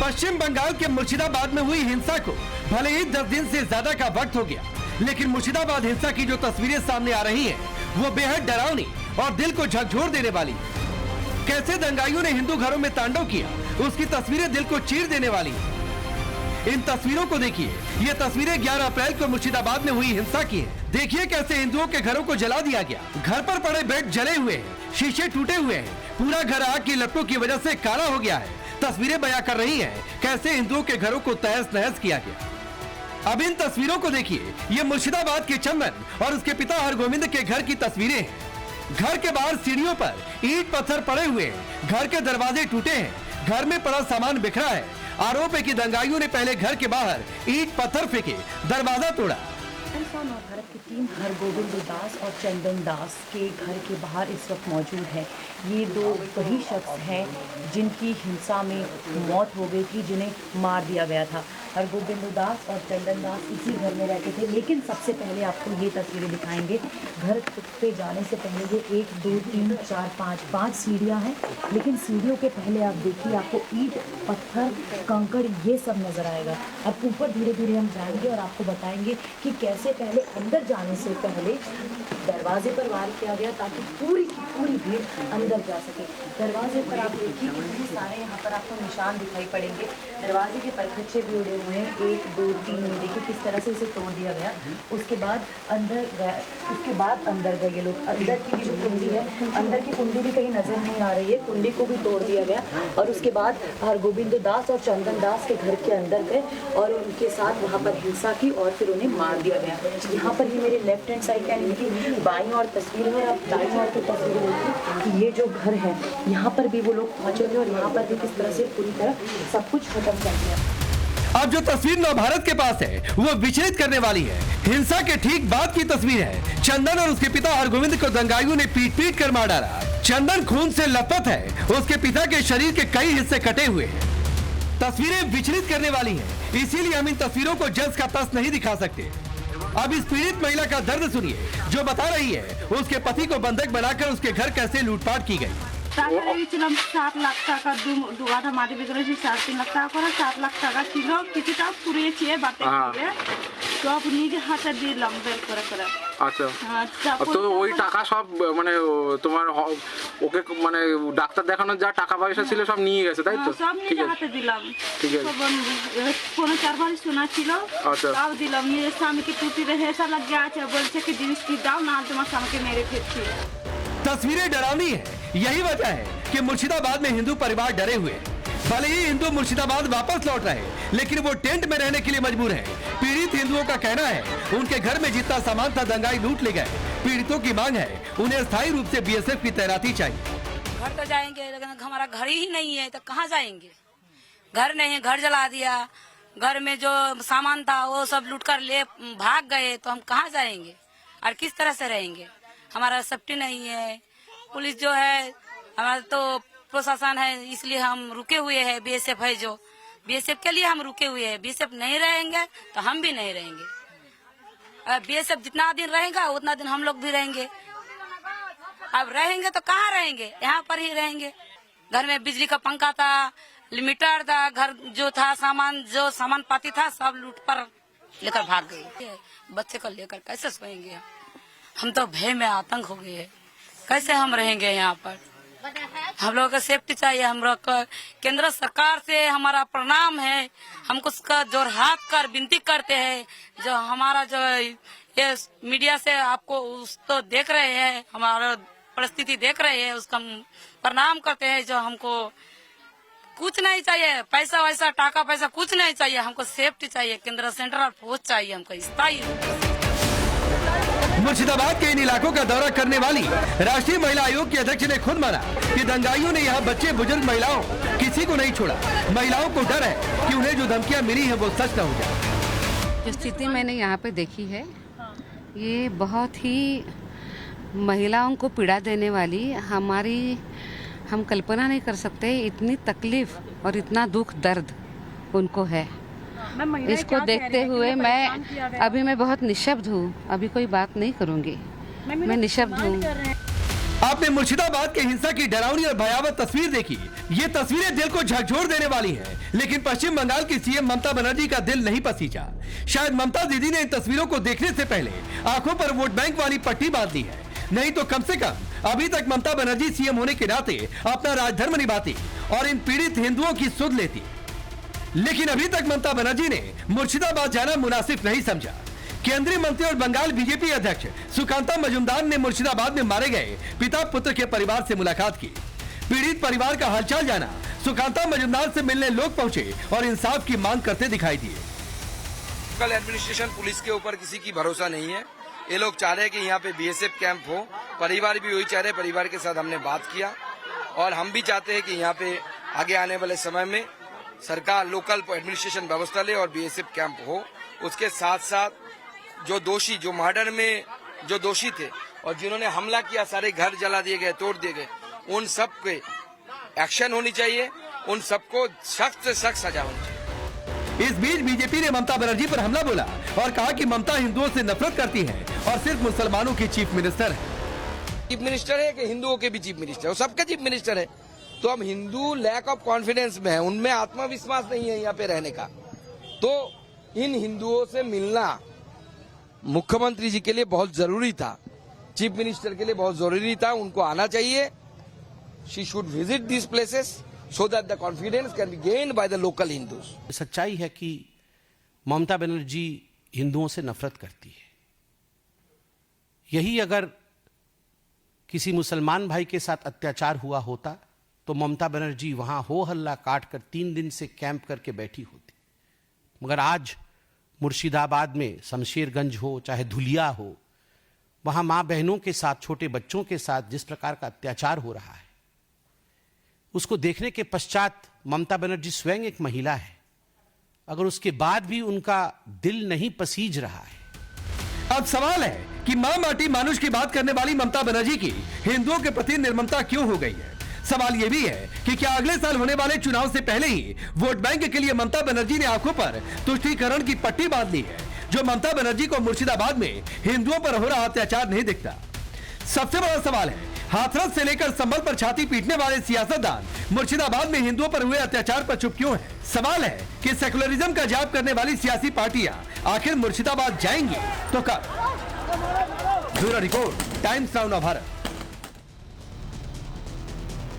पश्चिम बंगाल के मुर्शिदाबाद में हुई हिंसा को भले ही 10 दिन से ज्यादा का वक्त हो गया, लेकिन मुर्शिदाबाद हिंसा की जो तस्वीरें सामने आ रही हैं, वो बेहद डरावनी और दिल को झकझोर देने वाली। कैसे दंगाइयों ने हिंदू घरों में तांडव किया, उसकी तस्वीरें दिल को चीर देने वाली। इन तस्वीरों को देखिए। ये तस्वीरें 11 अप्रैल को मुर्शिदाबाद में हुई हिंसा की है। देखिए कैसे हिंदुओं के घरों को जला दिया गया। घर पर पड़े बेड जले हुए हैं, शीशे टूटे हुए हैं, पूरा घर आग की लपटों की वजह से काला हो गया है। तस्वीरें बयां कर रही हैं कैसे हिंदुओं के घरों को तहस नहस किया गया। अब इन तस्वीरों को देखिए। ये मुर्शिदाबाद के चंदन और उसके पिता हरगोविंद के घर की तस्वीरें हैं। घर के बाहर सीढ़ियों पर ईंट पत्थर पड़े हुए हैं, घर के दरवाजे टूटे हैं, घर में पड़ा सामान बिखरा है। आरोप है कि दंगाइयों ने पहले घर के बाहर ईंट पत्थर फेंके, दरवाजा तोड़ा। भारत की टीम हरगोविंद दास और चंदन दास के घर के बाहर इस वक्त मौजूद है। ये दो वही शख्स हैं जिनकी हिंसा में मौत हो गई थी, जिन्हें मार दिया गया था। हरगोविंद दास और चंदन दास इसी घर में रहते थे, लेकिन सबसे पहले आपको ये तस्वीरें दिखाएंगे। घर पे जाने से पहले ये 1 2 3 4 5 सीढ़ियाँ हैं, लेकिन सीढ़ियों के पहले आप देखिए, आपको ईंट पत्थर कंकड़ ये सब नजर आएगा। अब ऊपर धीरे धीरे हम जाएंगे और आपको बताएंगे कि कैसे पहले अंदर जाने से पहले दरवाजे पर वार किया गया ताकि पूरी की पूरी भीड़ अंदर जा सके। दरवाजे पर आप देखिए कितने सारे यहाँ पर आपको निशान दिखाई पड़ेंगे। दरवाजे के परखच्चे भी उड़े हुए हैं, 1 2 3 में देखिए किस तरह से इसे तोड़ दिया गया। उसके बाद अंदर गए ये लोग। अंदर की जो कुंडी है, अंदर की कुंडी भी कहीं नजर नहीं आ रही है, कुंडी को भी तोड़ दिया गया। और उसके बाद हरगोविंद दास और चंदन दास के घर के अंदर गए और उनके साथ वहाँ पर हिंसा की और फिर उन्हें मार दिया गया। यहाँ पर ही मेरे लेफ्ट हैंड साइड यानी कि बाईं और तस्वीर है, आप दाईं और की तस्वीर देखिए कि ये जो घर है यहाँ पर भी वो लोग पहुँचे थे और यहाँ पर भी किस तरह से पूरी तरह सब कुछ खत्म कर दिया। अब जो तस्वीर नव भारत के पास है वो विचलित करने वाली है। हिंसा के ठीक बाद की तस्वीर है। चंदन और उसके पिता हरगोविंद को दंगाइयों ने पीट कर मार डाला। चंदन खून से लथपथ है, उसके पिता के शरीर के कई हिस्से कटे हुए हैं। तस्वीरें विचलित करने वाली हैं, इसीलिए हम इन तस्वीरों को जल्द का तस नहीं दिखा सकते। अब इस पीड़ित महिला का दर्द सुनिए, जो बता रही है उसके पति को बंधक बनाकर उसके घर कैसे लूटपाट की गई। 7 লাখ টাকা দুগাটা মাটি বিক্রি করেছি, 3.5 লাখ টাকা করে 7 লাখ টাকা ছিল, কিছুটা পুড়িয়েছে বাতে দিয়ে, সব নিজে হাতে দিলাম বের করে করে। আচ্ছা, তো ওই টাকা সব মানে তোমার ওকে মানে ডাক্তার দেখানোর যা টাকা পয়সা ছিল সব নিয়ে গেছে, তাই তো? সব নিজে হাতে দিলাম। ঠিক আছে, কোনো 4 ছিল, তাও দিলাম। নিজের স্বামীকে টুটি রেখে এসা लग गया আছে, বলছে कि জিনিস কি দাও না তোমার স্বামীকে মেরে ফেলছি। तस्वीरें डरावनी है। यही वजह है कि मुर्शिदाबाद में हिंदू परिवार डरे हुए हैं। भले ही हिंदू मुर्शिदाबाद वापस लौट रहे हैं, लेकिन वो टेंट में रहने के लिए मजबूर हैं। पीड़ित हिंदुओं का कहना है उनके घर में जितना सामान था दंगाई लूट ले गए। पीड़ितों की मांग है उन्हें स्थायी रूप से BSF की तैनाती चाहिए। घर तो जाएंगे, लेकिन हमारा घर ही नहीं है तो कहाँ जाएंगे? घर नहीं है, घर जला दिया। घर में जो सामान था वो सब लूट कर ले भाग गए, तो हम कहाँ जाएंगे और किस तरह से रहेंगे? हमारा सेफ्टी नहीं है। पुलिस जो है, हमारा तो प्रशासन है, इसलिए हम रुके हुए हैं। BSF है जो, BSF के लिए हम रुके हुए हैं। BSF नहीं रहेंगे तो हम भी नहीं रहेंगे। BSF जितना दिन रहेगा उतना दिन हम लोग भी रहेंगे। अब रहेंगे तो कहाँ रहेंगे? यहाँ पर ही रहेंगे। घर में बिजली का पंखा था, लिमिटर था, घर जो था जो सामान पाती था सब लूट पर लेकर भाग गए। बच्चे को लेकर कैसे सोएंगे? हम तो भय में आतंक हो गए हैं। कैसे हम रहेंगे यहाँ पर? हम लोगों को सेफ्टी चाहिए। हम लोग को केंद्र सरकार से हमारा प्रणाम है। हमको उसका जोर हाथ कर विनती करते हैं। जो हमारा जो ये मीडिया से आपको उस तो देख रहे हैं, हमारा परिस्थिति देख रहे हैं, उसका प्रणाम करते हैं। जो हमको कुछ नहीं चाहिए, पैसा वैसा टाका पैसा कुछ नहीं चाहिए, हमको सेफ्टी चाहिए। केंद्र सेंट्रल फोर्स चाहिए हमको स्थायी। मुर्शिदाबाद के इन इलाकों का दौरा करने वाली राष्ट्रीय महिला आयोग की अध्यक्ष ने खुद माना कि दंगाइयों ने यहाँ बच्चे बुजुर्ग महिलाओं किसी को नहीं छोड़ा। महिलाओं को डर है कि उन्हें जो धमकियाँ मिली है वो सच न हो जाए। जो स्थिति मैंने यहाँ पे देखी है ये बहुत ही महिलाओं को पीड़ा देने वाली, हम कल्पना नहीं कर सकते इतनी तकलीफ और इतना दुख दर्द उनको है। इसको देखते हुए मैं बहुत निशब्द हूँ, अभी कोई बात नहीं करूँगी, मैं निशब्द हूँ। आपने मुर्शिदाबाद के हिंसा की डरावनी और भयावह तस्वीर देखी। ये तस्वीरें दिल को झकझोर देने वाली हैं, लेकिन पश्चिम बंगाल की सीएम ममता बनर्जी का दिल नहीं पसीजा। शायद ममता दीदी ने इन तस्वीरों को देखने से पहले आंखों पर वोट बैंक वाली पट्टी बांध ली है, नहीं तो कम से कम अभी तक ममता बनर्जी सीएम होने के नाते अपना राजधर्म निभाती और इन पीड़ित हिंदुओं की सुध लेती। लेकिन अभी तक ममता बनर्जी ने मुर्शिदाबाद जाना मुनासिब नहीं समझा। केंद्रीय मंत्री और बंगाल बीजेपी अध्यक्ष सुकांता मजुमदार ने मुर्शिदाबाद में मारे गए पिता पुत्र के परिवार से मुलाकात की। पीड़ित परिवार का हालचाल जाना। सुकांता मजुमदार से मिलने लोग पहुंचे और इंसाफ की मांग करते दिखाई दिए। लोकल एडमिनिस्ट्रेशन पुलिस के ऊपर किसी की भरोसा नहीं है। ये लोग चाह रहे हैं कि यहाँ पे बीएसएफ कैंप हो। परिवार भी वही चाह रहे, परिवार के साथ हमने बात किया और हम भी चाहते हैं कि यहाँ पे आगे आने वाले समय में सरकार लोकल एडमिनिस्ट्रेशन व्यवस्था ले और बीएसएफ कैंप हो। उसके साथ साथ जो दोषी, जो मर्डर में जो दोषी थे और जिन्होंने हमला किया, सारे घर जला दिए गए, तोड़ दिए गए, उन सब पे एक्शन होनी चाहिए, उन सबको सख्त से सख्त सजा होनी चाहिए। इस बीच बीजेपी ने ममता बनर्जी पर हमला बोला और कहा कि ममता हिंदुओं से नफरत करती है और सिर्फ मुसलमानों की चीफ मिनिस्टर है। चीफ मिनिस्टर है कि हिंदुओं के भी चीफ मिनिस्टर है, सबका चीफ मिनिस्टर है। तो हम हिंदू लैक ऑफ कॉन्फिडेंस में है, उनमें आत्मविश्वास नहीं है यहाँ पे रहने का। तो इन हिंदुओं से मिलना मुख्यमंत्री जी के लिए बहुत जरूरी था, चीफ मिनिस्टर के लिए बहुत जरूरी था। उनको आना चाहिए। She should visit this places so that the confidence can be gained by the local Hindus. सच्चाई है कि ममता बनर्जी हिंदुओं से नफरत करती है। यही अगर किसी मुसलमान भाई के साथ अत्याचार हुआ होता तो ममता बनर्जी वहां हो हल्ला काट कर 3 दिन से कैंप करके बैठी होती। मगर आज मुर्शिदाबाद में शमशेरगंज हो चाहे धुलिया हो, वहां मां बहनों के साथ, छोटे बच्चों के साथ जिस प्रकार का अत्याचार हो रहा है, उसको देखने के पश्चात ममता बनर्जी स्वयं एक महिला है, अगर उसके बाद भी उनका दिल नहीं पसीज रहा है। अब सवाल है कि मां माटी मानुष की बात करने वाली ममता बनर्जी की हिंदुओं के प्रति निर्ममता क्यों हो गई है। सवाल यह भी है कि क्या अगले साल होने वाले चुनाव से पहले ही वोट बैंक के लिए ममता बनर्जी ने आंखों पर तुष्टीकरण की पट्टी बांध ली है, जो ममता बनर्जी को मुर्शिदाबाद में हिंदुओं पर हो रहा अत्याचार नहीं दिखता। सबसे बड़ा सवाल है, हाथरस से लेकर संभल पर छाती पीटने वाले सियासतदान मुर्शिदाबाद में हिंदुओं पर हुए अत्याचार पर चुप क्यों है। सवाल है कि सेकुलरिज्म का जाप करने वाली सियासी पार्टियां आखिर मुर्शिदाबाद जाएंगी तो कब। Bureau report, times now Bharat.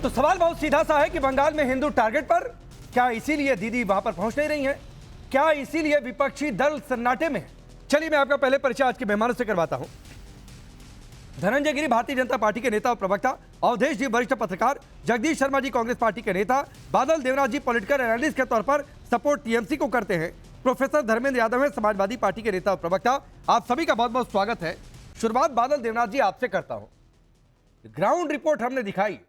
तो सवाल बहुत सीधा सा है कि बंगाल में हिंदू टारगेट पर, क्या इसीलिए दीदी वहां पर पहुंच नहीं रही हैं? क्या इसीलिए विपक्षी दल सन्नाटे में? चलिए मैं आपका पहले परिचय आज के मेहमानों से करवाता हूं। धनंजय गिरी भारतीय जनता पार्टी के नेता और प्रवक्ता, अवधेश जी वरिष्ठ पत्रकार, जगदीश शर्मा जी कांग्रेस पार्टी के नेता, बादल देवनाथ जी पॉलिटिकल एनालिस्ट के तौर पर सपोर्ट टीएमसी को करते हैं, प्रोफेसर धर्मेंद्र यादव है समाजवादी पार्टी के नेता और प्रवक्ता। आप सभी का बहुत बहुत स्वागत है। शुरुआत बादल देवनाथ जी आपसे करता हूं। ग्राउंड रिपोर्ट हमने दिखाई,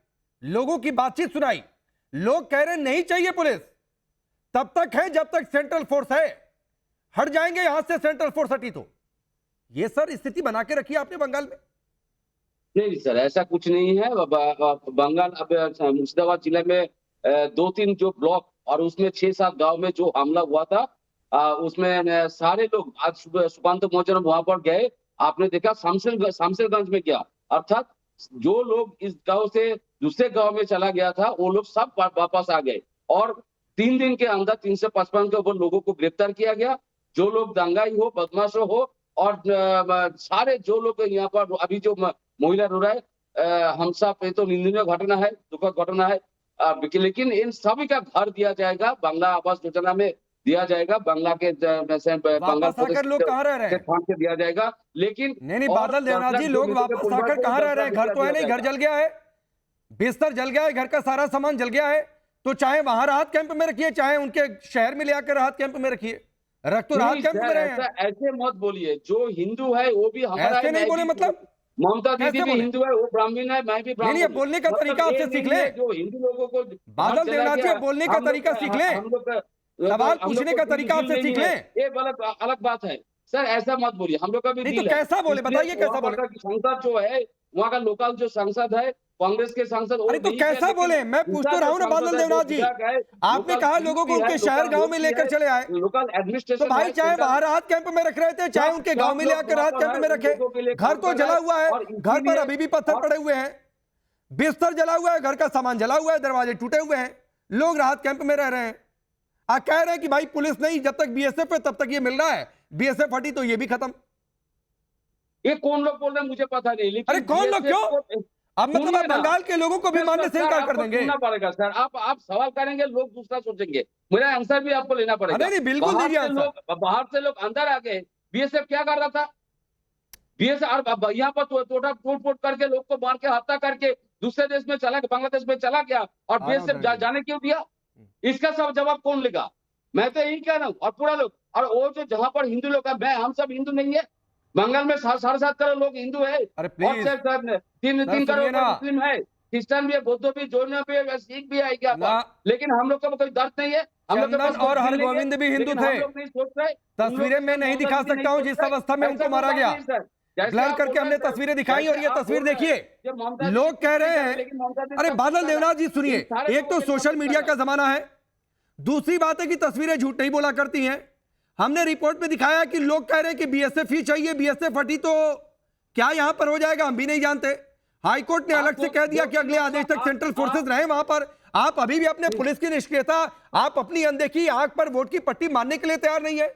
लोगों की बातचीत सुनाई, लोग कह रहे नहीं चाहिए पुलिस, तब तक है जब तक सेंट्रल फोर्स है, हट जाएंगे यहां से सेंट्रल फोर्स हटी तो। ये सर स्थिति बना के रखी आपने बंगाल में? नहीं सर, ऐसा कुछ नहीं है। बंगाल अब मुर्शिदाबाद जिले में 2-3 जो ब्लॉक और उसमें 6-7 गांव में जो हमला हुआ था, उसमें सारे लोग आज सुकांत मोचन वहां पर गए। आपने देखा शामशेरगंज में क्या, अर्थात जो लोग इस गांव से दूसरे गांव में चला गया था वो लोग सब वापस आ गए और 3 दिन के अंदर 355 के ऊपर लोगों को गिरफ्तार किया गया। जो लोग दंगाई हो, बदमाश हो और सारे जो लोग यहाँ पर अभी जो महिला रो रहा है, हम सब ये तो निंदनीय घटना है, दुखद घटना है। लेकिन इन सभी का घर दिया जाएगा, बांग्ला आवास योजना में दिया जाएगा, बांग्ला के बंगाल लोग कहाँ रह रहे हैं से दिया जाएगा। लेकिन नहीं बादल देवनाथ जी, लोग वापस आकर कहाँ रह रहे हैं? घर तो है नहीं, घर जल गया है, बिस्तर जल गया है, घर का सारा सामान जल गया है। तो चाहे वहां राहत कैंप में रखिए, चाहे उनके शहर में ले आकर राहत कैंप में रखिए, रख तो राहत कैंप में रहे हैं। ऐसे मत बोलिए, जो हिंदू है वो भी हमारा ऐसे नहीं बोले, मतलब ममता दीदी भी हिंदू है, वो ब्राह्मण है, मैं भी ब्राह्मण। नहीं, बोलने का तरीका आपसे सीख ले, जो हिंदू लोगों को बादल देवनाथ जी बोलने का तरीका सीख ले, सवाल पूछने का तरीका आपसे सीख ले। ये अलग बात है सर, ऐसा मत बोलिए। हम लोग का भी नहीं तो कैसा बोले, बताइए कैसा बोले। सांसद जो है वहाँ का लोकल जो सांसद है, कांग्रेस के सांसद, अरे तो कैसा बोले? मैं पूछ तो रहा हूँ ना बादल देवनाथ जी, आपने कहा लोगों को उनके शहर गांव में लेकर चले आए, लोकल एडमिनिस्ट्रेशन। तो भाई चाहे बाहर राहत कैंप में रख रहे थे, चाहे उनके गांव में ले आकर राहत कैंप में रखे, घर तो जला हुआ है, घर पर अभी भी पत्थर पड़े हुए हैं। बिस्तर जला हुआ है, घर का सामान जला हुआ है, दरवाजे टूटे हुए हैं, लोग राहत कैंप में रह रहे हैं। आप कह रहे हैं कि भाई पुलिस नहीं, जब तक बीएसएफ है तब तक ये मिल रहा है, बीएसएफ हटी तो ये भी खत्म। ये कौन लोग बोल रहे हैं मुझे पता नहीं, लेकिन अरे कौन लोग, क्यों? अब मतलब आप बंगाल के लोगों को भी मानने से इनकार कर देंगे? सुनना पड़ेगा सर, आप सवाल करेंगे, लोग दूसरा सोचेंगे, मेरा आंसर भी आपको लेना पड़ेगा। नहीं बिल्कुल दीजिए आंसर। बाहर से लोग अंदर आ गए, बीएसएफ क्या कर रहा था? बीएसएफ यहाँ पर तोड़ फोड़ करके लोग को मार के हत्या करके दूसरे देश में चला गया, बांग्लादेश में चला गया, और बीएसएफ जाने क्यों दिया? इसका सब जवाब कौन लेगा? मैं तो यही कह रहा हूँ, और पूरा लोग, और वो जो जहाँ पर हिंदू लोग है, हम सब हिंदू नहीं है। बंगाल में 7.5 करोड़ लोग हिंदू है, और 3 करोड़ मुस्लिम है, क्रिश्चियन भी है, बौद्ध भी, जैन भी है, सिख भी है क्या? लेकिन हम लोग का कोई दर्द नहीं है। हम लोग और हरगोविंद भी हिंदू थे। तस्वीरें मैं नहीं दिखा सकता हूँ जिस अवस्था में उनको मारा गया, ब्लर करके हमने तस्वीरें दिखाई, और ये तस्वीर देखिए, लोग कह रहे हैं। अरे बादल देवनाथ जी सुनिए, एक तो सोशल मीडिया का जमाना है, दूसरी बात है कि तस्वीरें झूठ नहीं बोला करती हैं। हमने रिपोर्ट में दिखाया कि लोग कह रहे हैं कि बीएसएफ ही चाहिए, बीएसएफ हटी तो क्या यहां पर हो जाएगा हम भी नहीं जानते। हाईकोर्ट ने अलग से कह दिया कि अगले आदेश तक सेंट्रल फोर्सेस रहे वहां पर। आप अभी भी अपने पुलिस की निष्क्रियता, आप अपनी अनदेखी, आंख पर वोट की पट्टी मानने के लिए तैयार नहीं है।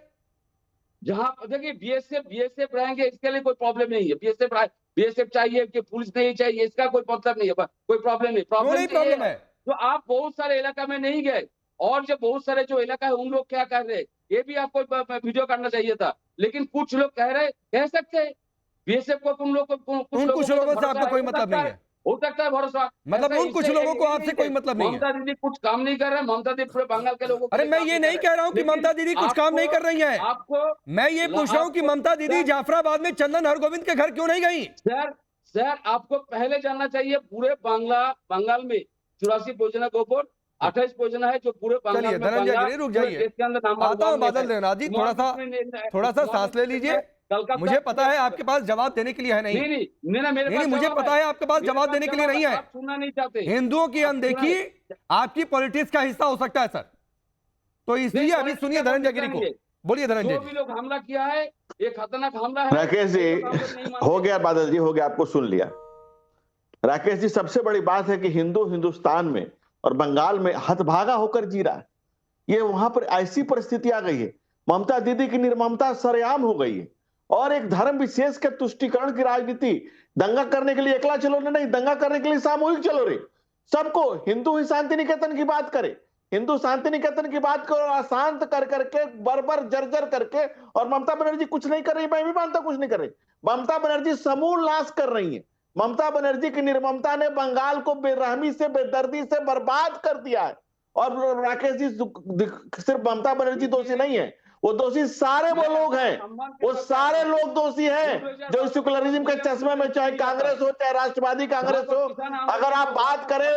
जहां देखिए बीएसएफ रहेंगे, इसके लिए कोई प्रॉब्लम नहीं है। बीएसएफ चाहिए कि पुलिस नहीं चाहिए, इसका कोई मतलब नहीं है, कोई प्रॉब्लम नहीं। प्रॉब्लम है तो आप बहुत सारे इलाका में नहीं गए, और जो बहुत सारे जो इलाका है उन लोग क्या कर रहे हैं, ये भी आपको वीडियो करना चाहिए था। लेकिन कुछ लोग कह सकते हैं बीएसएफ को, कुछ लोगों से आपको कोई मतलब नहीं है, हो सकता है भरोसा, मतलब उन कुछ लोगों को आपसे कोई मतलब नहीं है। ममता दीदी कुछ काम नहीं कर रहे हैं, ममता दीदी पूरे बंगाल के लोगों को। अरे मैं ये नहीं कह रहा हूँ कि ममता दीदी कुछ काम नहीं कर रही है, आपको मैं ये पूछ रहा हूँ कि ममता दीदी जाफराबाद में चंदन हरगोविंद के घर क्यों नहीं गई? सर आपको पहले जानना चाहिए, पूरे बंगाल में 84 योजना के ऊपर 28 योजना है जो पूरे बंगाल में। धनंजय गिरी रुक जाइए, आता हूँ बादल देवनाथ जी, थोड़ा सा सांस ले लीजिए। मुझे पता है आपके पास जवाब देने के लिए है नहीं, मुझे पता है आपके पास जवाब देने के लिए नहीं है। सुनना नहीं चाहते। हिंदुओं की अनदेखी आपकी पॉलिटिक्स का हिस्सा हो सकता है सर, तो इसलिए अभी सुनिए धनंजय गिरी को। बोलिए धनंजय जी। लोग हमला किया है, ये खतरनाक हमला है। राकेश जी हो गया, बादल जी हो गया, आपको सुन लिया। राकेश जी सबसे बड़ी बात है कि हिंदुस्तान में और बंगाल में हतभागा होकर जी रहा है। ये वहां पर ऐसी परिस्थिति आ गई है, ममता दीदी की निर्ममता सरेआम हो गई है, और एक धर्म विशेष के तुष्टिकरण की राजनीति। दंगा करने के लिए एकला चलो नहीं, दंगा करने के लिए सामूहिक चलो रे, सबको। हिंदू ही शांति निकेतन की बात करे, हिंदू शांति निकेतन की बात करो, अशांत कर करके, बर्बर जर्जर करके। और ममता बनर्जी कुछ नहीं कर रही, मैं भी मानता कुछ नहीं कर रही। ममता बनर्जी समूल नाश कर रही है। ममता बनर्जी की निर्ममता ने बंगाल को बेरहमी से, बेदर्दी से बर्बाद कर दिया है। और राकेश जी सिर्फ ममता बनर्जी दोषी नहीं है, वो दोषी सारे वो लोग हैं, वो सारे लोग दोषी हैं जो सेकुलरिज्म के चश्मे में, चाहे कांग्रेस हो चाहे राष्ट्रवादी कांग्रेस हो। अगर आप बात करें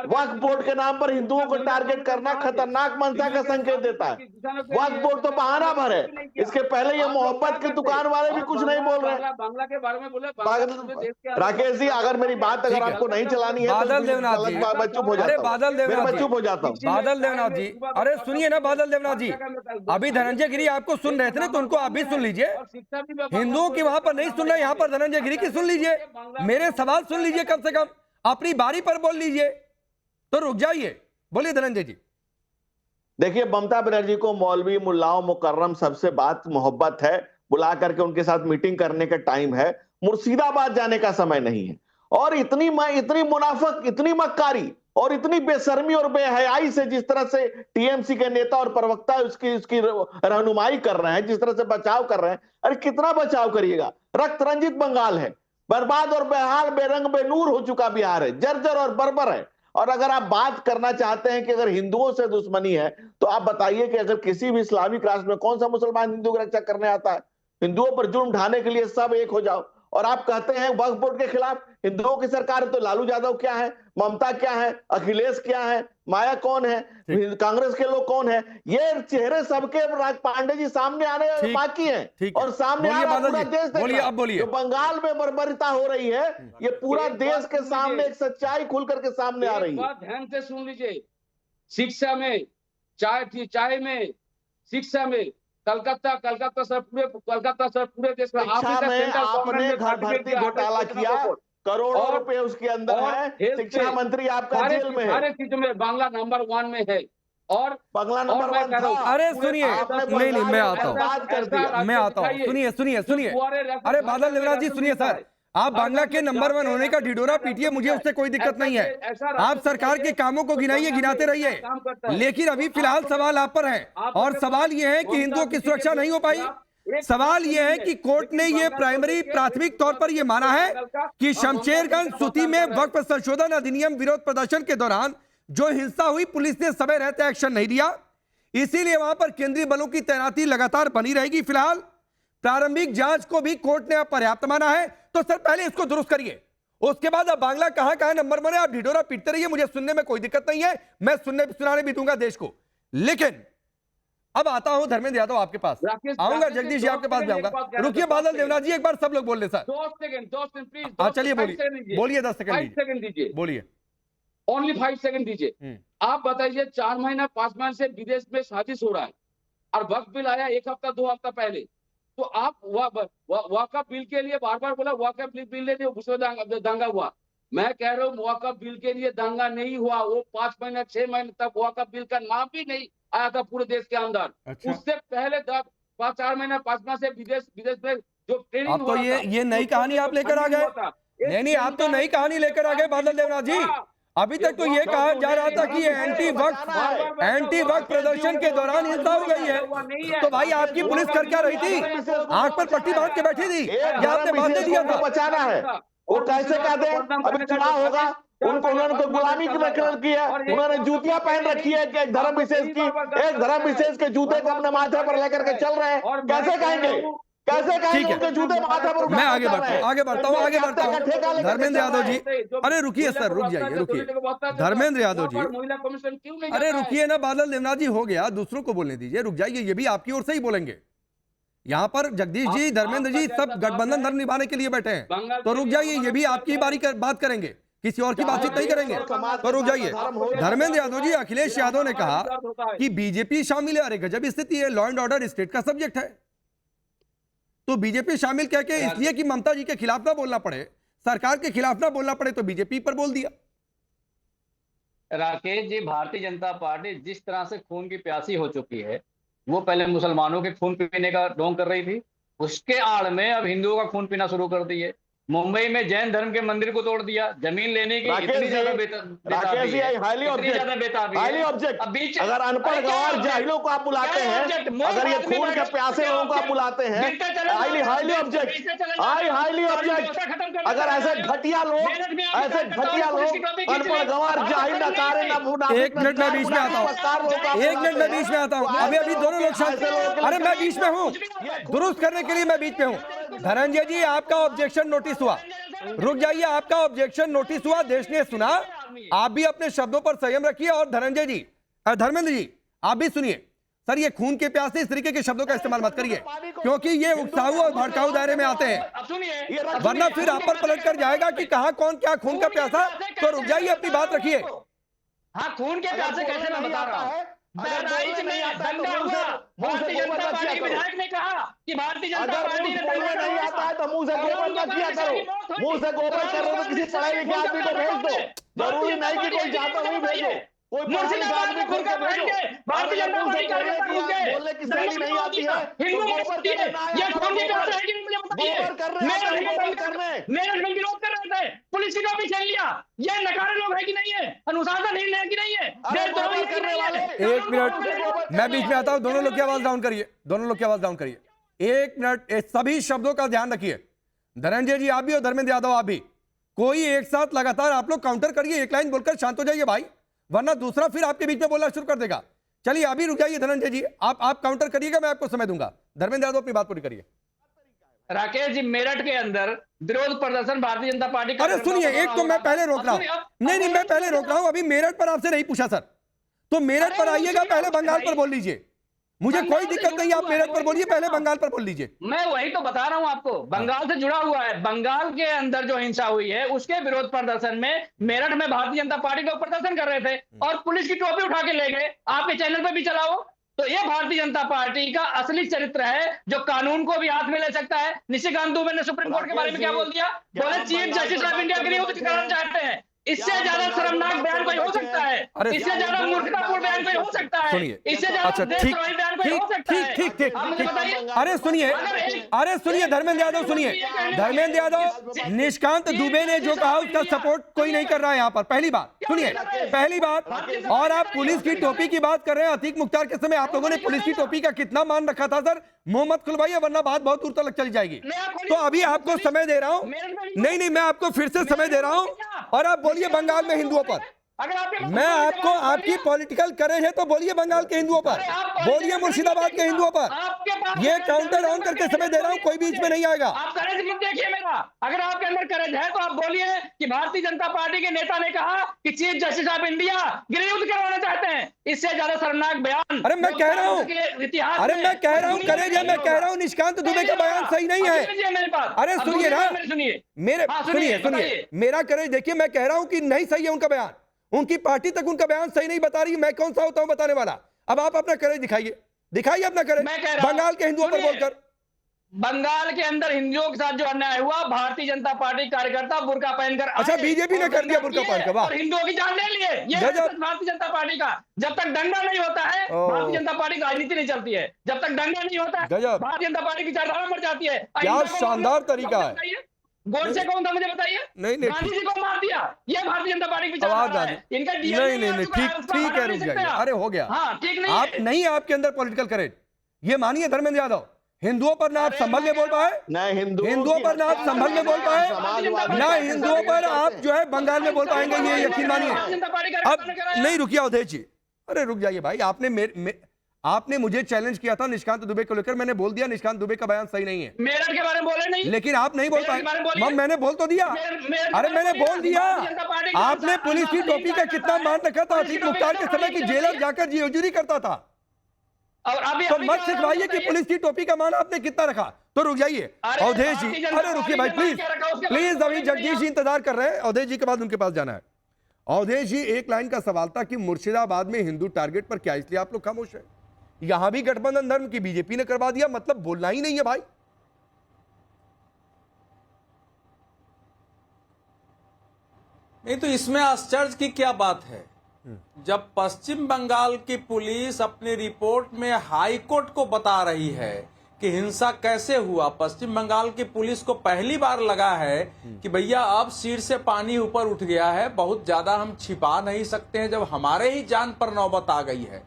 वक्फ बोर्ड के नाम पर हिंदुओं को टारगेट करना खतरनाक मंशा का संकेत देता है। वक्फ बोर्ड तो बहाना भर है, इसके पहले ये मोहब्बत की दुकान वाले भी कुछ नहीं बोल रहे। बांग्ला के बारे में बोले राकेश जी, अगर मेरी बात अगर आपको नहीं चलानी है बादल देवनाथ जी, मैं चुप हो जाता हूं। बादल देवनाथ जी, चुप हो जाता हूं। बादल देवनाथ जी, अरे सुनिए ना बादल देवनाथ जी, अभी धनंजय गिरी आपको सुन रहे थे ना, तो उनको आप भी सुन लीजिए। हिंदुओं की वहां पर नहीं सुन रहे, यहाँ पर धनंजय गिरी की सुन लीजिए, मेरे सवाल सुन लीजिए, कम से कम अपनी बारी पर बोल लीजिए, तो रुक जाइए। बोलिए धनंजय जी। देखिए, ममता बनर्जी को मौलवी, मुल्लाओं, मुकर्रम सबसे बात मोहब्बत है, बुला करके उनके साथ मीटिंग करने का टाइम है, मुर्शिदाबाद जाने का समय नहीं है। और इतनी मुनाफक, इतनी मक्कारी और इतनी बेशर्मी और बेहयाई से जिस तरह से टीएमसी के नेता और प्रवक्ता उसकी रहनुमाई कर रहे हैं, जिस तरह से बचाव कर रहे हैं, अरे कितना बचाव करिएगा। रक्त रंजित बंगाल है, बर्बाद और बेहाल, बेरंग बेनूर हो चुका बिहार है, जर्जर और बर्बर है। और अगर आप बात करना चाहते हैं कि अगर हिंदुओं से दुश्मनी है, तो आप बताइए कि अगर किसी भी इस्लामिक राष्ट्र में कौन सा मुसलमान हिंदू की रक्षा करने आता है? हिंदुओं पर जुर्म ढाने के लिए सब एक हो जाओ। और आप कहते हैं वक्फ बोर्ड के खिलाफ, हिंदुओं की सरकार है तो लालू यादव क्या है, ममता क्या है, अखिलेश क्या है, माया कौन है, कांग्रेस के लोग कौन है? ये चेहरे सबके राज पांडे जी सामने आने बाकी हैं, और सामने आ रहा पूरा देश देख रहा है। जो बंगाल में बर्बरता हो रही है, ये पूरा देश के सामने एक सच्चाई खुल करके सामने आ रही है। ध्यान से सुन लीजिए, शिक्षा में, चाय में, शिक्षा में, कलकत्ता सर पूरे देश में आपने घर भर्ती घोटाला किया, करोड़ों रुपए उसके अंदर है, शिक्षा मंत्री आपका जेल में है, सारे चीजों में बांग्ला नंबर 1 में है। और बांग्ला नंबर 1 था। अरे सुनिए, नहीं मैं आता हूँ, मैं आता हूँ, सुनिए। अरे बादल देवनाथ जी सुनिए सर, आप बांग्ला के नंबर 1 होने का ढिढोरा पीटिए, मुझे उससे कोई दिक्कत नहीं है। आप सरकार के कामों को गिनाइए, गिनाते रहिए, लेकिन अभी फिलहाल सवाल आप पर है, और सवाल यह है कि हिंदुओं की सुरक्षा नहीं हो पाई। सवाल यह है कि कोर्ट ने यह प्राथमिक तौर पर यह माना है कि शमशेरगंज सूती में वक्फ संशोधन अधिनियम विरोध प्रदर्शन के दौरान जो हिंसा हुई, पुलिस ने समय रहते एक्शन नहीं लिया, इसीलिए वहां पर केंद्रीय बलों की तैनाती लगातार बनी रहेगी। फिलहाल प्रारंभिक जांच को भी कोर्ट ने पर्याप्त माना है, तो सर पहले इसको दुरुस्त करिए, उसके बाद अब बांग्ला कहां नंबर 1 है, आप ढिढोरा पीटते रहिए, मुझे सुनने में कोई दिक्कत नहीं है, मैं सुनाने भी दूंगा देश को। लेकिन अब आता हूं धर्मेंद्र यादव आपके पास, आऊंगा जगदीश जी आपके पास जाऊंगा। रुकिए बादल देवनाथ जी, एक बार सब लोग बोल ले सर। 2 second please. हाँ चलिए बोलिए 10 सेकंड दीजिए, बोलिए, ओनली 5 सेकंड दीजिए। आप बताइए 4 महीना 5 महीने से विदेश में साजिश हो रहा है, और वक्त बिल आया 1 हफ्ता 2 हफ्ता पहले, तो आप वाकफ बिल के लिए बार बार बोला वाकफ बिल ने उसमें दंगा हुआ। मैं कह रहा हूँ वाकफ बिल के लिए दंगा नहीं हुआ, वो 5 महीने 6 महीने तक वाकफ बिल का नाम भी नहीं आया था पूरे देश के अंदर। अच्छा। उससे पहले 4 महीने 5 माह से विदेश में जो ट्रेनिंग आप तो ये नई कहानी आप लेकर आ गए। नहीं आप तो नई कहानी लेकर आ गए बादल देवनाथ जी। अभी तक तो ये कहा जा रहा था कि एंटी वक्त प्रदर्शन के दौरान हिंसा हो गई है, तो भाई आपकी पुलिस कर क्या रही थी? आंख पर पट्टी बांध के बैठी थी या आपने बांधने दिया था? बचाना है, वो कैसे कहते हैं? अभी चुनाव होगा, उन्होंने तो गुलामी की नकल किया, उन्होंने जूतियां पहन रखी है कि एक धर्म विशेष के जूते को अपने माथे पर लेकर के चल रहे हैं, कैसे कहेंगे? उनके जूते माथे पर? मैं आगे बढ़ता हूँ धर्मेंद्र यादव जी। अरे रुकिए सर, रुक जाइए, रुकिए धर्मेंद्र यादव जी, महिला कमीशन क्यों नहीं? अरे रुकिए ना बादल देवनाथ जी, हो गया, दूसरों को बोलने दीजिए, रुक जाइए, ये भी आपकी ओर से ही बोलेंगे। यहाँ पर जगदीश जी, धर्मेंद्र जी सब गठबंधन धर्म निभाने के लिए बैठे हैं, तो रुक जाइए, ये भी आपकी बारी बात करेंगे, किसी और की बातचीत नहीं करेंगे, तो रुक जाइए। धर्मेंद्र यादव जी, अखिलेश यादव ने कहा कि बीजेपी शामिल है। अरे गजब स्थिति है, लॉ एंड ऑर्डर स्टेट का सब्जेक्ट है, तो बीजेपी शामिल कह के इसलिए कि ममता जी के खिलाफ ना बोलना पड़े, सरकार के खिलाफ ना बोलना पड़े, तो बीजेपी पर बोल दिया। राकेश जी, भारतीय जनता पार्टी जिस तरह से खून की प्यासी हो चुकी है, वो पहले मुसलमानों के खून पीने का ढोंग कर रही थी, उसके आड़ में अब हिंदुओं का खून पीना शुरू कर दी है। मुंबई में जैन धर्म के मंदिर को तोड़ दिया, जमीन लेने की इतनी ज्यादा बेताबी है। अगर अनपढ़ गंवार जाहिलों को आप बुलाते हैं, अगर ये खून के प्यासे लोगों को आप बुलाते हैं, हाईली ऑब्जेक्ट। अगर ऐसे घटिया लोग अनपढ़ गंवार जाहिल नकारे न, एक मिनट मैं बीच में आता हूँ, अभी दोनों लोग शांत। अरे मैं बीच में हूँ, दुरुस्त करने के लिए मैं बीच में हूँ। धनंजय जी, आपका ऑब्जेक्शन नोटिस हुआ, रुक जाइए, आपका ऑब्जेक्शन नोटिस हुआ, देश ने सुना, आप भी अपने शब्दों पर संयम रखिए। और धनंजय जी, धर्मेंद्र जी, आप भी सुनिए। सर, ये खून के प्यासे इस तरीके के शब्दों का इस्तेमाल मत करिए, क्योंकि ये उकसाऊ और भड़काऊ दायरे में आते हैं, वरना फिर आप पर पलट कर जाएगा कि कहां कौन क्या खून का प्यासा। तो रुक जाइए, अपनी बात रखिए। हाँ, खून के प्यासे कैसे मैं बता रहा हूँ। बहराइच में दंगा हुआ, भारतीय जनता पार्टी विधायक ने कहा कि भारतीय जनता पार्टी ने नहीं आता है तो मुंह से गोबर मत किया करो, मुंह से गोबर करो तो किसी पढ़े लिखे आदमी को भेज दो, जरूरी नहीं कि कोई जाता हुई भेजो, कोई मुर्शिदाबाद में खुद का भेजेंगे, भारतीय जनता पार्टी कार्यकर्ता होंगे, बोलने की शैली नहीं आती है, हिंदू ये खून की प्यासे है कि नहीं मुझे बताइए। मेरठ में विरोध कर रहे थे, पुलिस की टोपी छीन लिया, ये नकारे लोग है कि नहीं है, अनुशासन है कि नहीं है, देशद्रोही करने वाले। एक मिनट मैं बीच में आता हूं, दोनों लोग की आवाज डाउन करिए, एक मिनट, सभी शब्दों का ध्यान रखिए। धनंजय जी आप भी और धर्मेंद्र यादव आप भी, कोई एक साथ लगातार आप लोग काउंटर करिए, एक लाइन बोलकर शांत हो जाइए भाई, वरना दूसरा फिर आपके बीच में बोलना शुरू कर देगा। चलिए अभी रुक जाइए धनंजय जी, आप काउंटर करिएगा, मैं आपको समय दूंगा। धर्मेंद्र यादव अपनी बात पूरी करिए। राकेश जी, मेरठ के अंदर विरोध प्रदर्शन भारतीय जनता पार्टी का। अरे सुनिए, एक तो मैं पहले रोक रहा हूं, नहीं मैं पहले रोक रहा हूं, अभी मेरठ पर आपसे नहीं पूछा सर, तो मेरठ पर आइएगा, पहले बंगाल पर बोल लीजिए, मुझे कोई दिक्कत नहीं, आप मेरठ पर बोलिए, पहले बंगाल पर बोल लीजिए। मैं वही तो बता रहा हूं आपको, बंगाल से जुड़ा हुआ है। बंगाल के अंदर जो हिंसा हुई है उसके विरोध प्रदर्शन में मेरठ में भारतीय जनता पार्टी लोग प्रदर्शन कर रहे थे और पुलिस की टोपी उठा के ले गए। आपके चैनल पे भी चलाओ, तो ये भारतीय जनता पार्टी का असली चरित्र है, जो कानून को भी हाथ में ले सकता है। निशिकांत दुबे ने सुप्रीम कोर्ट के बारे में क्या बोल दिया? बोले चीफ जस्टिस ऑफ इंडिया गिरफ्तार करना चाहते हैं। इससे ज्यादा शर्मनाक बयान कोई हो सकता है? इससे ज्यादा मूर्खतापूर्ण बयान कोई हो सकता है? इससे ज्यादा देशद्रोही बयान कोई हो सकता है? ठीक। आप मुझे बताइए। अरे सुनिए धर्मेंद्र यादव, सुनिए धर्मेंद्र यादव, निशिकांत दुबे ने जो कहा उसका सपोर्ट कोई नहीं कर रहा है यहाँ पर। पहली बात सुनिए, पहली बात। और आप पुलिस की टोपी की बात कर रहे हैं। अतीक मुख्तार के समय आप लोगों ने पुलिस की टोपी का कितना मान रखा था सर? मोहम्मद खुलवाइए, वरना बात बहुत दूर तक चली जाएगी। तो अभी आपको समय दे रहा हूं। नहीं, मैं आपको फिर से समय दे रहा हूं और आप बोलिए बंगाल में हिंदुओं पर। मैं आपको, आपकी पॉलिटिकल करेज है तो बोलिए बंगाल के हिंदुओं पर, बोलिए मुर्शिदाबाद के हिंदुओं पर। ये काउंटर ऑन करके समय दे रहा हूं, कोई बीच में नहीं आएगा। आप करेज मत देखिए मेरा। अगर आपके अंदर करेज है तो आप बोलिए कि भारतीय जनता पार्टी के नेता ने कहा कि चीफ जस्टिस ऑफ इंडिया गृहयुद्ध करवाना चाहते हैं। इससे ज्यादा शर्मनाक बयान। अरे मैं कह रहा हूं, अरे मैं कह रहा हूं करेज है, मैं कह रहा हूं निशिकांत दुबे का बयान सही नहीं है। अरे सुनिए ना, सुनिए मेरा करेज देखिए। मैं कह रहा हूं कि नहीं सही है उनका बयान, उनकी पार्टी तक उनका बयान सही नहीं बता रही। मैं कौन सा होता हूं बताने वाला? अब आप अपना करेज दिखाइए अपना करेज बंगाल के हिंदुओं पर बोलकर। बंगाल के अंदर हिंदुओं के साथ जो अन्याय हुआ, भारतीय जनता पार्टी कार्यकर्ता बुर्का पहनकर, अच्छा बीजेपी ने कर दिया बुर्का पहनकर, और हिंदुओं की जान ले लिए। ये भारतीय जनता पार्टी का। जब तक दंगा नहीं होता है भारतीय जनता पार्टी की राजनीति नहीं चलती है। जब तक दंगा नहीं होता है भारतीय जनता पार्टी की विचारधारा मर जाती है। क्या शानदार तरीका है। गोडसे कौन था मुझे बताइए? नहीं, गांधी जी को मार दिया। ये भारतीय जनता पार्टी की विचारधारा है। इनका नहीं, ठीक है, रुक जाइए। अरे हो गया। हाँ ठीक नहीं, आप नहीं, आपके अंदर पॉलिटिकल करेज, ये मानिए धर्मेंद्र यादव। हिंदुओं पर ना आप संभल में बोल पाए, हिंदुओं पर ना आप संभल में बोल पाए, ना हिंदुओं पर आप जो है बंगाल में बोल पाएंगे, ये यकीन मानिए। अब नहीं, रुकिए अवधेश जी, अरे रुक जाइए भाई। आपने मुझे चैलेंज किया था निशिकांत दुबे को लेकर, मैंने बोल दिया निशिकांत दुबे का बयान सही नहीं है। मेरठ के बारे में बोले नहीं, लेकिन आप नहीं बोल पाए। मैंने बोल तो दिया। अरे मैंने बोल दिया। आपने पुलिस की टोपी का कितना मान रखा था अतीक मुख्तार के समय की जेलर जाकर जीओजूरी करता था। और अभी तो मत सिखवाइए कि पुलिस की टोपी का मान आपने कितना रखा। तो रुक जाइए अवधेश जी, अरे रुकिए भाई प्लीज। अभी जगदीश जी इंतजार कर रहे हैं, अवधेश जी के बाद उनके पास जाना है। अवधेश जी, एक लाइन का सवाल था कि मुर्शिदाबाद में हिंदू टारगेट पर क्या, इसलिए आप लोग खामोश है? यहां भी गठबंधन धर्म की बीजेपी ने करवा दिया, मतलब बोलना ही नहीं है भाई। नहीं तो इसमें आश्चर्य की क्या बात है? जब पश्चिम बंगाल की पुलिस अपनी रिपोर्ट में हाई कोर्ट को बता रही है कि हिंसा कैसे हुआ, पश्चिम बंगाल की पुलिस को पहली बार लगा है कि भैया अब सिर से पानी ऊपर उठ गया है, बहुत ज्यादा हम छिपा नहीं सकते हैं, जब हमारे ही जान पर नौबत आ गई है।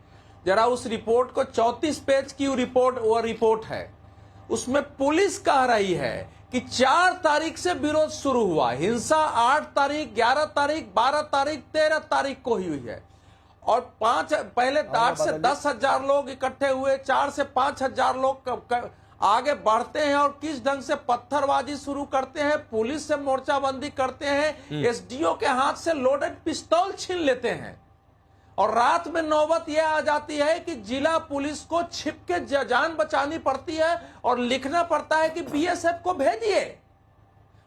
जरा उस रिपोर्ट को 34 पेज की वो रिपोर्ट है, उसमें पुलिस कह रही है कि 4 तारीख से विरोध शुरू हुआ, हिंसा 8 तारीख, 11 तारीख, 12 तारीख, 13 तारीख को हुई है। और पहले 8 से 10 हजार लोग इकट्ठे हुए, 4 से 5 हजार लोग आगे बढ़ते हैं और किस ढंग से पत्थरबाजी शुरू करते हैं, पुलिस से मोर्चाबंदी करते हैं, एसडीओ के हाथ से लोडेड पिस्तौल छीन लेते हैं। और रात में नौबत यह आ जाती है कि जिला पुलिस को छिप के जान बचानी पड़ती है और लिखना पड़ता है कि बीएसएफ को भेजिए।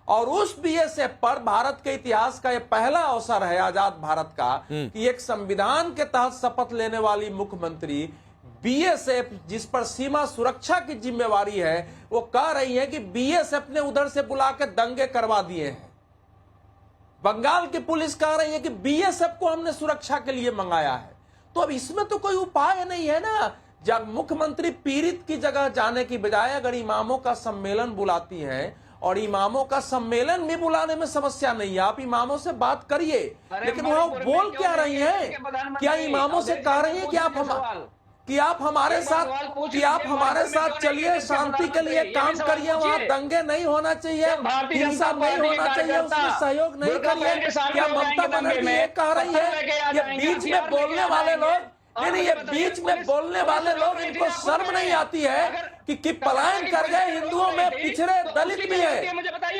और उस बीएसएफ पर भारत के इतिहास का यह पहला अवसर है आजाद भारत का कि एक संविधान के तहत शपथ लेने वाली मुख्यमंत्री बीएसएफ, जिस पर सीमा सुरक्षा की जिम्मेवारी है, वो कह रही है कि बीएसएफ ने उधर से बुला के दंगे करवा दिए हैं। बंगाल की पुलिस कह रही है कि बीएसएफ को हमने सुरक्षा के लिए मंगाया है। तो अब इसमें तो कोई उपाय नहीं है ना। जब मुख्यमंत्री पीड़ित की जगह जाने की बजाय अगर इमामों का सम्मेलन बुलाती हैं, और इमामों का सम्मेलन भी बुलाने में समस्या नहीं है, आप इमामों से बात करिए, लेकिन वहां बोल क्या रही हैं? क्या इमामों से कह रही है कि आप हमारे साथ चलिए, शांति के लिए काम करिए, वहाँ दंगे नहीं होना चाहिए, हिंसा नहीं होना चाहिए, उसमें सहयोग नहीं करिए? क्या ममता बनर्जी ये कह रही है? ये बीच में बोलने वाले लोग, नहीं, ये बीच में बोलने वाले लोग, इनको शर्म नहीं आती है कि पलायन कर गए हिंदुओं में पिछड़े दलित भी है,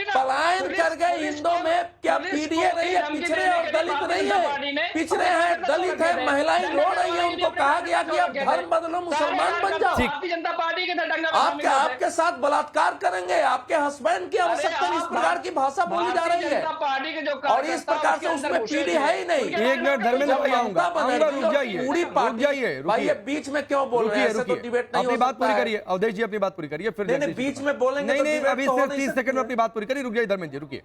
पलायन कर गए हिंदुओं में क्या पीडीए नहीं है, पिछड़े और दलित नहीं है, पिछड़े हैं, दलित है, महिलाएं रो रही है को कहा गया कि आप धर्म बदलो, मुसलमान बन जाओ। भारतीय जनता पार्टी के आपके साथ बलात्कार करेंगे, आपके हस्बैंड की आवश्यकता, इस प्रकार की भाषा बोली जा रही है पार्टी के जो और इस प्रकार से उसमें पीढ़ी है ही नहीं। एक मिनट धर्मेंद्र भाई आऊंगा, रुक जाइए, पूरी पार्टी जाइए, भाई ये बीच में क्यों बोल रहे हैं? ऐसे तो डिबेट नहीं हो अपनी बात सकता पूरी है। करिए, अवधेश जी अपनी बात पूरी करिए, फिर नहीं, बीच में बोलेंगे नहीं तो नहीं, डिबेट अभी तो हो सिर्फ नहीं 30 सेकंड में अपनी बात पूरी करिए। रुक जाइए धर्मेंद्र जी, रुकिए।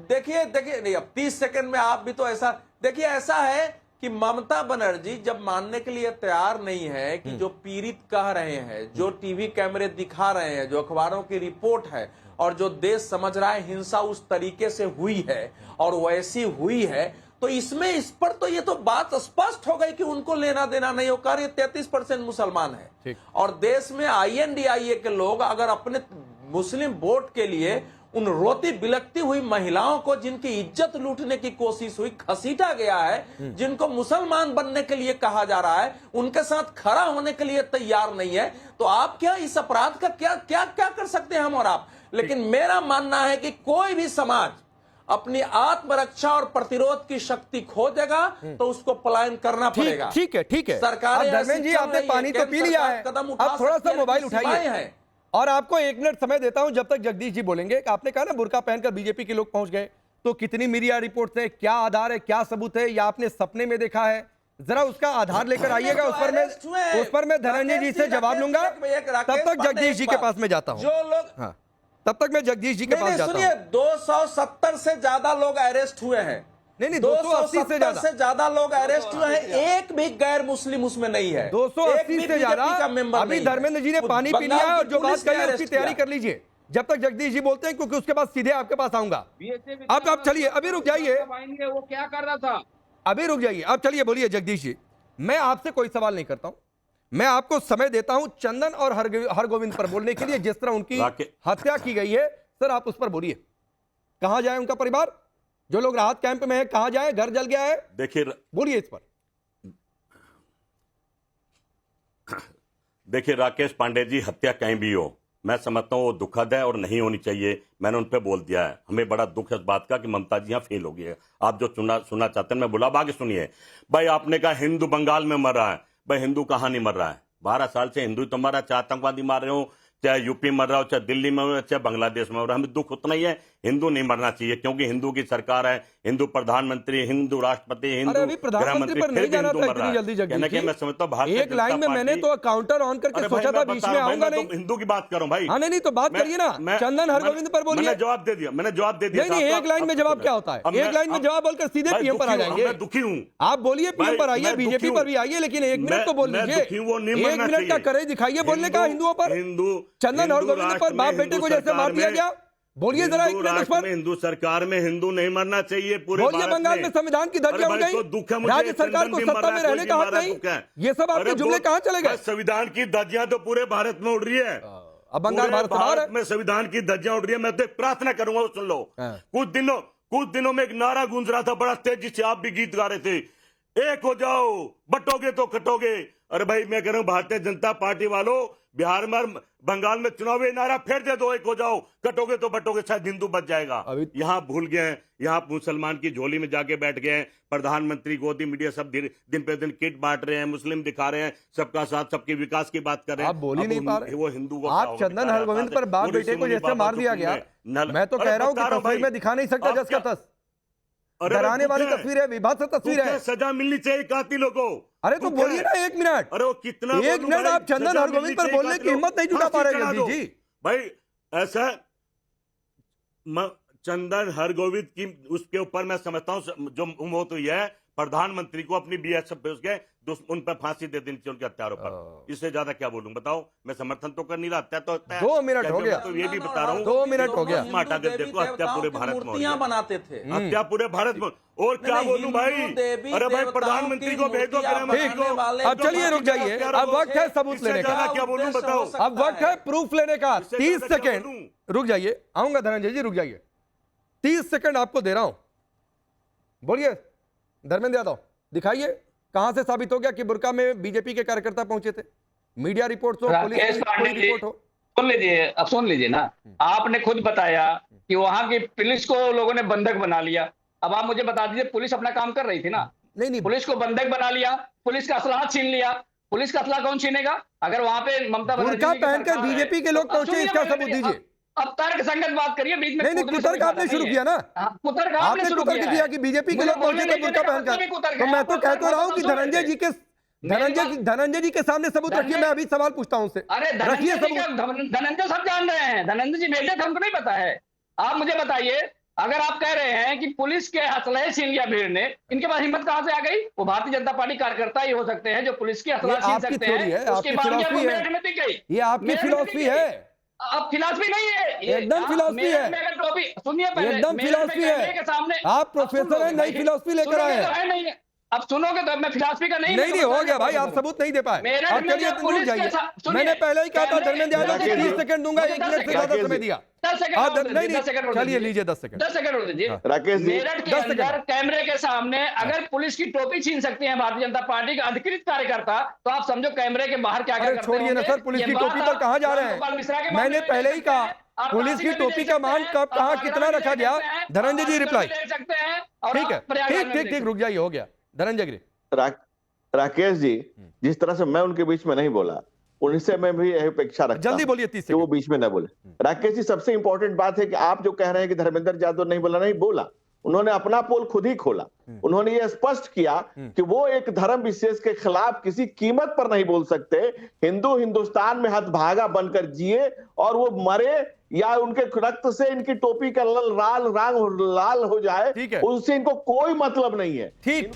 देखिए नहीं, अब 30 सेकंड में आप भी तो ऐसा देखिए, ऐसा है कि ममता बनर्जी जब मानने के लिए तैयार नहीं है कि जो पीड़ित कह रहे हैं, जो टीवी कैमरे दिखा रहे हैं, जो अखबारों की रिपोर्ट है और जो देश समझ रहा है हिंसा उस तरीके से हुई है और वैसी हुई है, तो इसमें इस पर तो ये तो बात स्पष्ट हो गई कि उनको लेना देना नहीं हो। कार्य 33% मुसलमान है और देश में INDIA के लोग अगर अपने मुस्लिम वोट के लिए उन रोती बिलकती हुई महिलाओं को, जिनकी इज्जत लूटने की कोशिश हुई, घसीटा गया है, जिनको मुसलमान बनने के लिए कहा जा रहा है, उनके साथ खड़ा होने के लिए तैयार नहीं है, तो आप क्या इस अपराध का क्या क्या क्या कर सकते हैं हम और आप? लेकिन मेरा मानना है कि कोई भी समाज अपनी आत्मरक्षा और प्रतिरोध की शक्ति खो देगा तो उसको पलायन करना पड़ेगा। ठीक है सरकार धर्मेंद्र जी, आपने पानी तो पी लिया है, अब थोड़ा सा मोबाइल उठाइए और आपको 1 मिनट समय देता हूं जब तक जगदीश जी बोलेंगे। आपने कहा ना बुर्का पहनकर बीजेपी के लोग पहुंच गए, तो कितनी मीडिया रिपोर्ट है, क्या आधार है, क्या सबूत है, या आपने सपने में देखा है? जरा उसका आधार लेकर आइएगा, उस पर मैं धनंजय जी से जवाब लूंगा। तब तक जगदीश जी के पास में जाता हूं। जो लोग हाँ, तब तक मैं जगदीश जी के पास जाता हूं। 270 से ज्यादा लोग अरेस्ट हुए हैं। नहीं 280 से ज्यादा लोग अरेस्ट हुए हैं, एक भी गैर मुस्लिम उसमें नहीं है। 280 से ज्यादा। अभी धर्मेंद्र जी ने पानी पी लिया है और जो बात कही उसकी तैयारी कर लीजिए जब तक जगदीश जी बोलते हैं, क्योंकि उसके बाद सीधे आपके पास आऊंगा। अब आप चलिए, अभी रुक जाइए, वो क्या कर रहा था? अभी रुक जाइए, अब चलिए बोलिए जगदीश जी। मैं आपसे कोई सवाल नहीं करता हूं, मैं आपको समय देता हूं चंदन और हरगोविंद पर बोलने के लिए, जिस तरह उनकी हत्या की गई है। सर आप उस पर बोलिए, कहां जाए उनका परिवार? जो लोग राहत कैंप में है कहां जाए? घर जल गया है, देखिए बोलिए इस पर। देखिए राकेश पांडे जी हत्या कहीं भी हो, मैं समझता हूं वो दुखद है और नहीं होनी चाहिए। मैंने उन पर बोल दिया है, हमें बड़ा दुख है इस बात का कि ममता जी यहां फेल हो गई है। आप जो सुनना चाहते हैं मैं बोला, आगे सुनिए। भाई आपने कहा हिंदू बंगाल में मर रहा है, भाई हिंदू कहां नहीं मर रहा है? 12 साल से हिंदू तो मर रहा है, चाहे आतंकवादी मार रहे हो, चाहे यूपी मर रहा हो, चाहे दिल्ली में हो, चाहे बांग्लादेश में हो रहा है, हमें दुख उतना ही है। हिंदू नहीं मरना चाहिए क्योंकि हिंदू की सरकार है, हिंदू प्रधानमंत्री, हिंदू राष्ट्रपति, हिंदू प्रधानमंत्री पर नहीं जाना था इतनी जल्दी जगदीश जी। मैं समझता हूँ एक लाइन में मैंने तो काउंटर ऑन करके सोचा था बीच में आऊंगा नहीं। हिंदू की बात करूं भाई। हाँ नहीं तो बात करिए ना, चंदन हरगोविंद पर बोलिए। मैंने जवाब दे दिया नहीं, एक लाइन में जवाब क्या होता है? एक लाइन में जवाब बोलकर सीधे पीएम पर आ जाएंगे। मैं दुखी हूँ, आप बोलिए पीएम पर आइए, बीजेपी पर भी आइए, लेकिन 1 मिनट तो बोल लीजिए। 1 मिनट का करेज दिखाइए बोलने का हिंदुओं पर। चंदन हरगोविंद पर बाप बेटे को जैसे मार दिया गया, बोलिए जरा 1 मिनट उस पर। हिंदू सरकार में हिंदू नहीं मरना चाहिए पूरे बोलिए। बंगाल में संविधान की धज्जियां उड़ गई, राज्य सरकार को सत्ता में रहने का हक नहीं, ये सब आपके जुमले कहां चले गए? संविधान की धज्जियां तो पूरे भारत में उड़ रही है। अब बंगाल भारत में संविधान की धज्जियां उड़ रही है। मैं तो एक प्रार्थना करूंगा, सुन लो। कुछ दिनों में एक नारा गूंज रहा था बड़ा तेजी से, आप भी गीत गा रहे थे, एक हो जाओ बटोगे तो कटोगे। अरे भाई मैं कह रहा हूं भारतीय जनता पार्टी वालों, बिहार में बंगाल में चुनावी नारा फेर दे दो, एक हो जाओ, कटोगे तो बटोगे, शायद हिंदू बच जाएगा। यहाँ भूल गए हैं, यहाँ मुसलमान की झोली में जाके बैठ गए हैं। प्रधानमंत्री गोदी मीडिया सब दिन पे दिन किट बांट रहे हैं, मुस्लिम दिखा रहे हैं, सबका साथ सबके विकास की बात कर रहे हैं। आप बोल ही नहीं पा रहे। वो हिंदू को आप चंदन हरगोविंद पर बाप बेटे को जैसे मार दिया गया, मैं तो कह रहा हूँ कि तस्वीर में दिखा नहीं सकता जस का तस। डराने वाली तस्वीर है, विभत्स तस्वीर है। सजा मिलनी चाहिए कातिलों को। अरे तो बोलिए ना 1 मिनट। अरे वो कितना 1 मिनट आप चंदन हरगोविंद पर बोलने की हिम्मत नहीं जुटा पा रहे जगदीश जी। भाई ऐसा चंदन हरगोविंद की उसके ऊपर मैं समझता हूँ जो मौत हुई है, प्रधानमंत्री को अपनी BSF पे उसके उन पर फांसी दे देनी चाहिए उनके हत्यारों पर। इससे ज्यादा क्या बोलूं बताओ? मैं समर्थन तो कर नहीं रहा, हत्या तो 2 मिनट हो गया, तो ये भी बता रहा हूँ 2 मिनट हो गया। हटा दे, देखो हत्या पूरे भारत में मूर्तियां बनाते थे, हत्या पूरे भारत में। और क्या बोलूं भाई? अरे भाई प्रधानमंत्री को भेज दो, अब चलिए रुक जाइए, अब वक्त है सबूत लेने का। क्या बोलूं बताओ? अब वक्त है प्रूफ लेने का। 30 सेकेंड रुक जाइए, आऊंगा धनंजय जी, रुक जाइए। 30 सेकेंड आपको दे रहा हूं, बोलिए धर्मेंद्र यादव, दिखाइए कहां से साबित हो गया कि बुर्का में बीजेपी के कार्यकर्ता पहुंचे थे? मीडिया रिपोर्ट हो, पुलिस रिपोर्ट हो? सुन लीजिए, अब सुन लीजिए ना, आपने खुद बताया कि वहां की पुलिस को लोगों ने बंधक बना लिया। अब आप मुझे बता दीजिए, पुलिस अपना काम कर रही थी ना? नहीं पुलिस को बंधक बना लिया, पुलिस का असला छीन लिया। पुलिस का असला कौन छीनेगा? अगर वहां पे ममता बुर्का पहनकर बीजेपी के लोग पहुंचे, इसका सबूत दीजिए। अब तर्क संगत बात करिए, बीच में नहीं, कुतर्क आपने शुरू किया ना, कुतर्क आपने कुतर्क किया कि बीजेपी के लोग पहुंचे थे बुर्का पहनकर। तो मैं तो कह तो रहा हूं कि धनंजय जी के सामने सबूत रखिए। मैं अभी सवाल पूछता हूं उनसे, अरे रखिए सबूत। धनंजय सब जान रहे हैं, धनंजय जी भेजे थे, हमको नहीं पता है। आप मुझे बताइए, अगर आप कह रहे हैं कि पुलिस के असलहे छीन लिया भीड़ ने, इनके पास हिम्मत कहां से आ गई? वो भारतीय जनता पार्टी कार्यकर्ता ही हो सकते हैं जो पुलिस की असला छीन सकते हैं। उसकी बात में दिख गई, ये आपकी फिलॉसफी है। अब फिलॉसफी नहीं है, एकदम फिलॉसफी है, सुनिए पहले, एकदम फिलॉसफी है। आप प्रोफेसर हैं, नई फिलॉसफी लेकर आए हैं। अब सुनोगे तो मैं फिलॉसफी का नहीं हो गया भाई, आप सबूत नहीं दे पाए। अब चलिए रुक जाइए, मैंने पहले ही कहा था धर्मेंद्र यादव को 30 सेकंड दूंगा, 1 मिनट से ज्यादा समय दिया। 10 सेकंड चलिए लीजिए 10 सेकंड। 10 सेकंड दीजिए। राकेश जी, मेरठ के अंदर कैमरे के सामने अगर पुलिस की टोपी छीन सकती है भारतीय जनता पार्टी का अधिकृत कार्यकर्ता, तो आप समझो कैमरे के बाहर क्या करते हैं। छोड़िए ना सर, पुलिस की टोपी पर कहां जा रहे हैं? मैंने पहले ही कहा पुलिस की टोपी का मान कब कहां कितना रखा गया। धनंजय जी रिप्लाई, ठीक है, ठीक, रुक जाइए, हो गया। धनंजय गिरी। राकेश जी, जिस तरह से मैं उनके बीच में नहीं बोला, उनसे मैं भी यही अपेक्षा रखता जल्दी बोलिए, 30 कि वो बीच में न बोले। राकेश जी, सबसे इंपॉर्टेंट बात है कि आप जो कह रहे हैं कि धर्मेंद्र यादव नहीं बोला, नहीं बोला। उन्होंने अपना पोल खुद ही खोला। उन्होंने ये स्पष्ट किया कि वो एक धर्म विशेष के खिलाफ किसी कीमत पर नहीं बोल सकते। हिंदू हिंदुस्तान में हतभागा बनकर जिए और वो मरे या उनके रक्त से इनकी टोपी का रंग लाल हो जाए, उससे इनको कोई मतलब नहीं है। ठीक।